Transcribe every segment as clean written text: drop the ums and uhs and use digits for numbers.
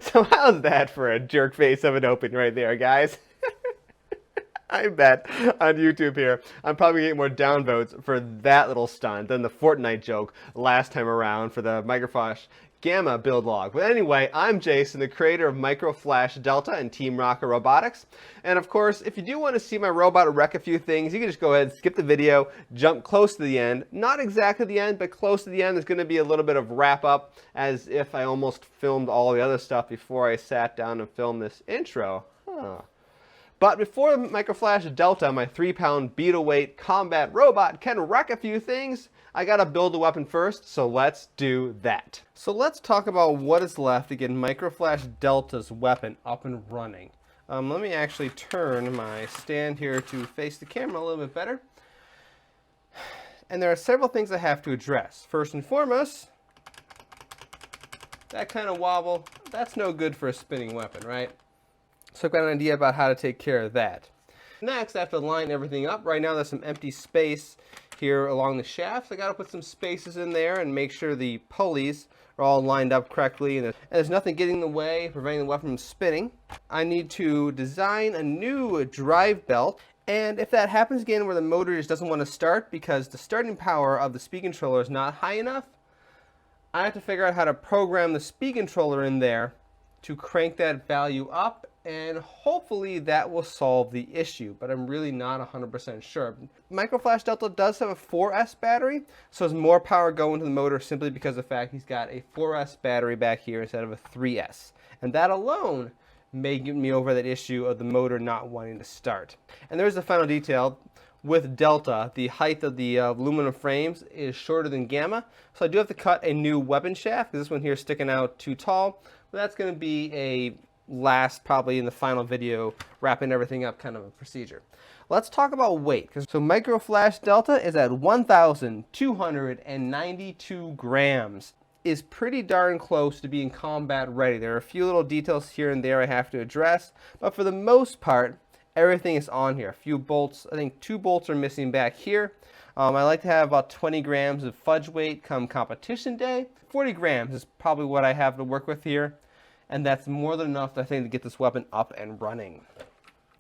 So how's that for a jerk face of an open right there, guys? I bet on YouTube here, I'm probably getting more downvotes for that little stunt than the Fortnite joke last time around for the Microflash Gamma build log. But anyway, I'm Jason, the creator of Microflash Delta and Team Rocket Robotics. And of course, if you do want to see my robot wreck a few things, you can just go ahead and skip the video, jump close to the end. Not exactly the end, but close to the end. There's going to be a little bit of wrap up, as if I almost filmed all the other stuff before I sat down and filmed this intro. But before Microflash Delta, my 3-pound Beetleweight combat robot, can wreck a few things, I gotta build the weapon first, so let's do that. So let's talk about what is left to get Microflash Delta's weapon up and running. Let me actually turn my stand here to face the camera a little bit better. And there are several things I have to address. First and foremost, that kind of wobble, that's no good for a spinning weapon, right? So I've got an idea about how to take care of that. Next, I have to line everything up. Right now there's some empty space here along the shaft. So I got to put some spaces in there and make sure the pulleys are all lined up correctly and there's nothing getting in the way, preventing the weapon from spinning. I need to design a new drive belt. And if that happens again where the motor just doesn't want to start because the starting power of the speed controller is not high enough, I have to figure out how to program the speed controller in there to crank that value up, and hopefully that will solve the issue, but I'm really not 100% sure. Microflash Delta does have a 4S battery, so there's more power going to the motor simply because of the fact he's got a 4S battery back here instead of a 3S. And that alone may get me over that issue of the motor not wanting to start. And there's the final detail. With Delta, the height of the aluminum frames is shorter than Gamma, so I do have to cut a new weapon shaft because this one here is sticking out too tall. But that's going to be a last, probably in the final video, wrapping everything up kind of a procedure. Let's talk about weight. So Microflash Delta is at 1,292 grams. Is pretty darn close to being combat ready. There are a few little details here and there I have to address, but for the most part, everything is on here. A few bolts, I think 2 bolts are missing back here. I like to have about 20 grams of fudge weight come competition day. 40 grams is probably what I have to work with here. And that's more than enough, I think, to get this weapon up and running.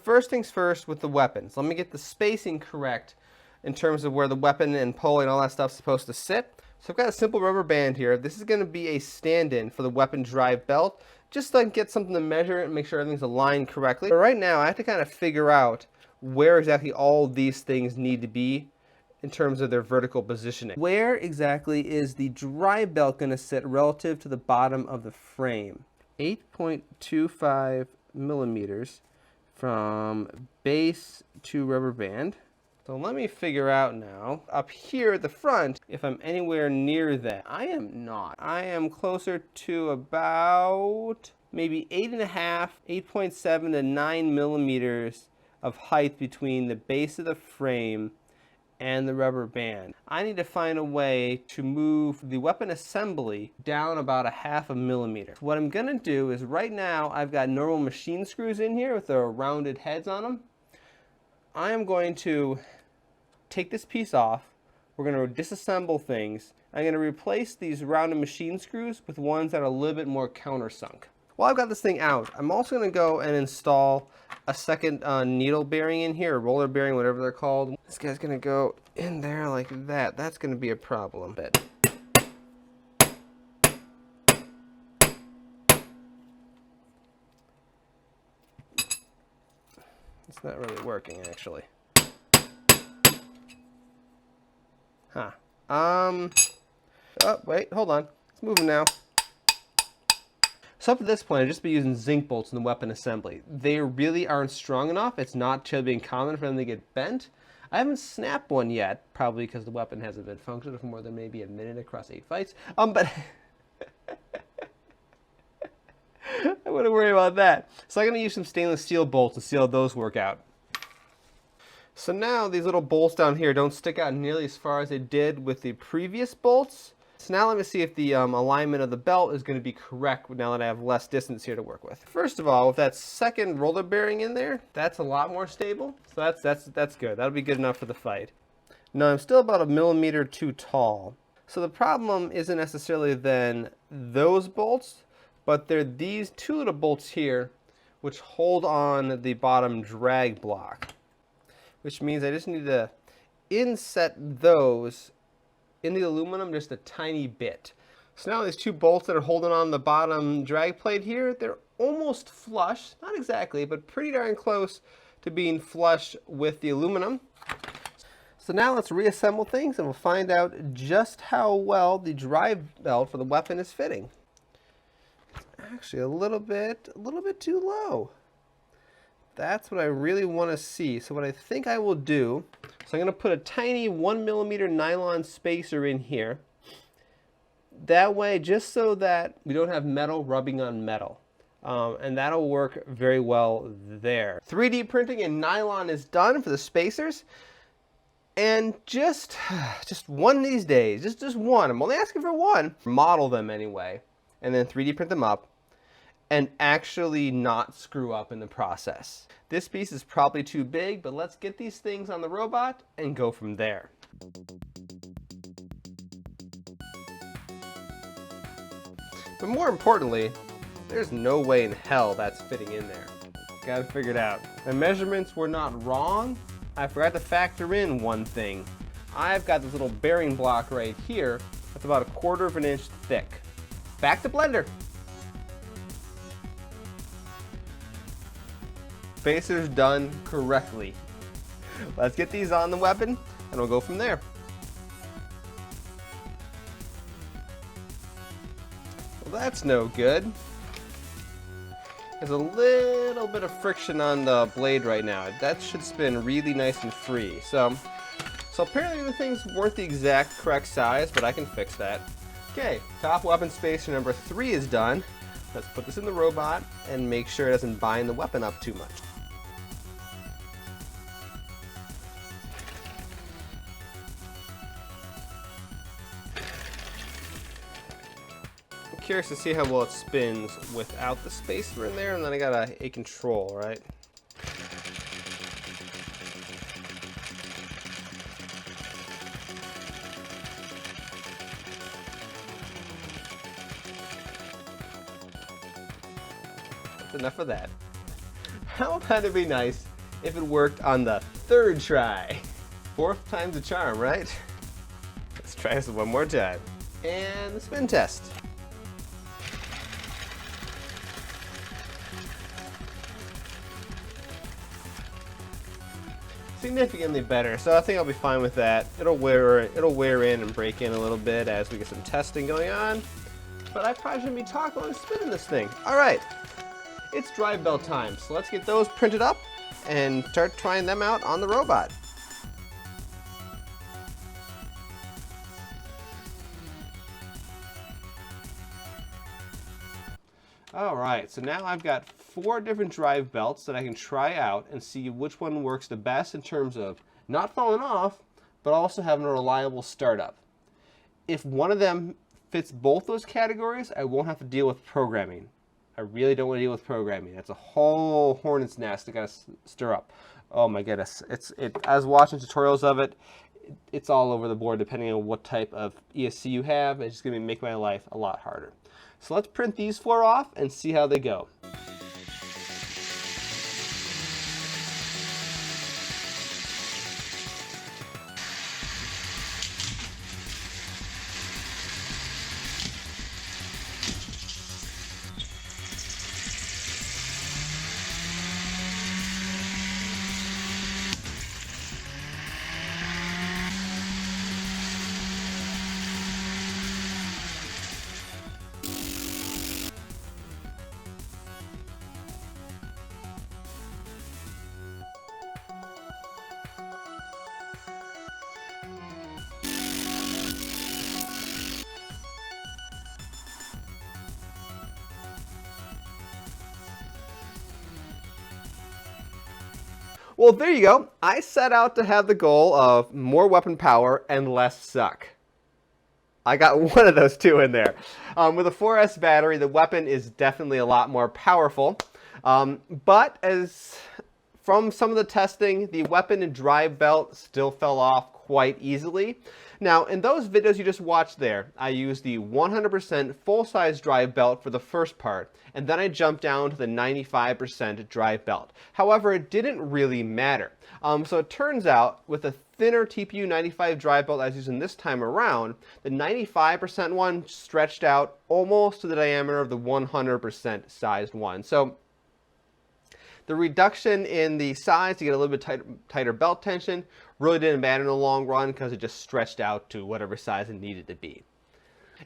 First things first with the weapons. Let me get the spacing correct in terms of where the weapon and pulley and all that stuff is supposed to sit. So I've got a simple rubber band here. This is going to be a stand-in for the weapon drive belt, just to get something to measure and make sure everything's aligned correctly. But right now, I have to kind of figure out where exactly all these things need to be in terms of their vertical positioning. Where exactly is the drive belt going to sit relative to the bottom of the frame? 8.25 millimeters from base to rubber band. So let me figure out now, up here at the front, if I'm anywhere near that. I am not. I am closer to about maybe 8.5, 8.7 to 9 millimeters of height between the base of the frame and the rubber band. I need to find a way to move the weapon assembly down about 0.5 millimeter. What I'm gonna do is right now I've got normal machine screws in here with their rounded heads on them. I am going to take this piece off. We're going to disassemble things. I'm going to replace these rounded machine screws with ones that are a little bit more countersunk. While I've got this thing out, I'm also going to go and install a second needle bearing in here, or roller bearing, whatever they're called. This guy's going to go in there like that. That's going to be a problem. It's not really working, actually. Huh. Oh, wait, hold on. It's moving now. So up to this point, I've just been using zinc bolts in the weapon assembly. They really aren't strong enough. It's not terribly uncommon for them to get bent. I haven't snapped one yet, probably because the weapon hasn't been functional for more than maybe a minute across 8 fights. But I wouldn't worry about that. So I'm going to use some stainless steel bolts to see how those work out. So now these little bolts down here don't stick out nearly as far as they did with the previous bolts. So now let me see if the alignment of the belt is going to be correct now that I have less distance here to work with. First of all, with that second roller bearing in there, that's a lot more stable. So that's good. That'll be good enough for the fight. Now I'm still about 1 millimeter too tall. So the problem isn't necessarily then those bolts, but they're these two little bolts here which hold on the bottom drag block, which means I just need to inset those in the aluminum just a tiny bit. So now these two bolts that are holding on the bottom drag plate here, they're almost flush, not exactly, but pretty darn close to being flush with the aluminum. So now let's reassemble things and we'll find out just how well the drive belt for the weapon is fitting. It's actually a little bit too low. That's what I really want to see. So what I think I will do, so I'm going to put a tiny 1mm nylon spacer in here. That way, just so that we don't have metal rubbing on metal. And that'll work very well there. 3D printing in nylon is done for the spacers. And just one of these days, just one, I'm only asking for one, model them anyway, and then 3D print them up, and actually not screw up in the process. This piece is probably too big, but let's get these things on the robot and go from there. But more importantly, there's no way in hell that's fitting in there. Gotta figure it out. My measurements were not wrong. I forgot to factor in one thing. I've got this little bearing block right here that's about 1/4 of an inch thick. Back to blender. Spacers done correctly. Let's get these on the weapon and we'll go from there. Well, that's no good. There's a little bit of friction on the blade right now. That should spin really nice and free. So apparently the things weren't the exact correct size, but I can fix that. Okay, top weapon spacer number 3 is done. Let's put this in the robot and make sure it doesn't bind the weapon up too much. Curious to see how well it spins without the spacer in there, and then I got a control, right? That's enough of that. How about it be nice if it worked on the 3rd try? 4th time's a charm, right? Let's try this one more time. And the spin test. Significantly better, so I think I'll be fine with that. It'll wear in and break in a little bit as we get some testing going on, but I probably shouldn't be talking while I'm spinning this thing. All right, it's drive belt time, so let's get those printed up and start trying them out on the robot. All right, so now I've got 4 different drive belts that I can try out and see which one works the best in terms of not falling off, but also having a reliable startup. If one of them fits both those categories, I won't have to deal with programming. I really don't want to deal with programming. That's a whole hornet's nest I gotta stir up. Oh my goodness, I was watching tutorials of it. It's all over the board depending on what type of ESC you have. It's just gonna make my life a lot harder. So let's print these 4 off and see how they go. Well, there you go. I set out to have the goal of more weapon power and less suck. I got one of those 2 in there. With a 4S battery, the weapon is definitely a lot more powerful. But as from some of the testing, the weapon and drive belt still fell off quite easily. Now, in those videos you just watched there, I used the 100% full-size drive belt for the first part, and then I jumped down to the 95% drive belt. However, it didn't really matter. So it turns out, with a thinner TPU 95 drive belt I was using this time around, the 95% one stretched out almost to the diameter of the 100% sized one. So the reduction in the size to get a little bit tighter belt tension really didn't matter in the long run because it just stretched out to whatever size it needed to be.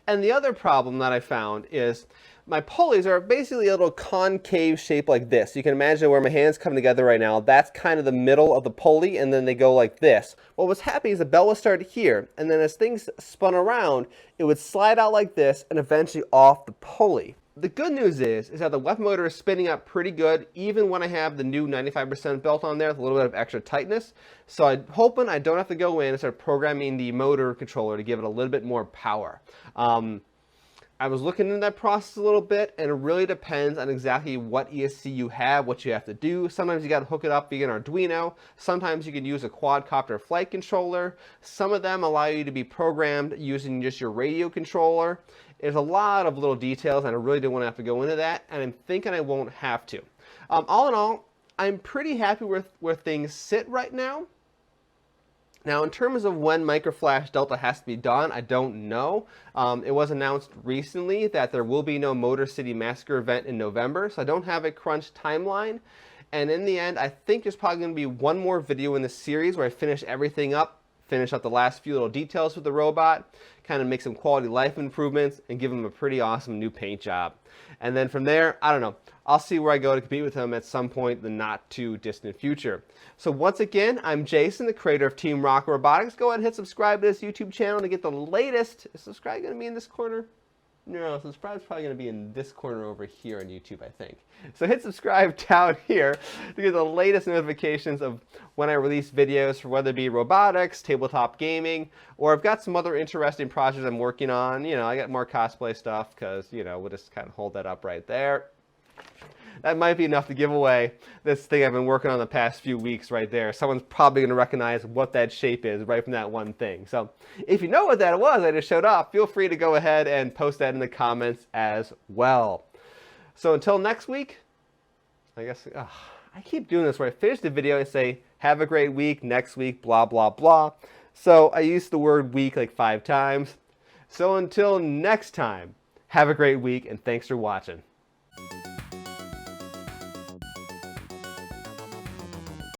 And the other problem that I found is my pulleys are basically a little concave shape like this. You can imagine where my hands come together right now. That's kind of the middle of the pulley, and then they go like this. What was happening is the belt would start here, and then as things spun around, it would slide out like this and eventually off the pulley. The good news is that the weapon motor is spinning up pretty good, even when I have the new 95% belt on there with a little bit of extra tightness. So I'm hoping I don't have to go in and start programming the motor controller to give it a little bit more power. I was looking into that process a little bit, and it really depends on exactly what ESC you have, what you have to do. Sometimes you got to hook it up via an Arduino. Sometimes you can use a quadcopter flight controller. Some of them allow you to be programmed using just your radio controller. There's a lot of little details, and I really didn't want to have to go into that, and I'm thinking I won't have to. All in all, I'm pretty happy with where things sit right now. Now, in terms of when Microflash Delta has to be done, I don't know. It was announced recently that there will be no Motor City Massacre event in November, so I don't have a crunch timeline. And in the end, I think there's probably going to be one more video in this series where I finish everything up, finish up the last few little details with the robot, kind of make some quality life improvements, and give him a pretty awesome new paint job. And then from there, I don't know, I'll see where I go to compete with him at some point in the not too distant future. So once again, I'm Jason, the creator of Team Rocket Robotics. Go ahead and hit subscribe to this YouTube channel to get the latest. Is subscribe going to be in this corner? No, subscribe's probably going to be in this corner over here on YouTube, I think. So hit subscribe down here to get the latest notifications of when I release videos for whether it be robotics, tabletop gaming, or I've got some other interesting projects I'm working on. You know, I got more cosplay stuff because, you know, we'll just kind of hold that up right there. That might be enough to give away this thing I've been working on the past few weeks right there. Someone's probably going to recognize what that shape is right from that one thing. So if you know what that was I just showed off, feel free to go ahead and post that in the comments as well. So until next week, I guess, I keep doing this where I finish the video and say, have a great week, next week, blah, blah, blah. So I used the word week like 5 times. So until next time, have a great week and thanks for watching.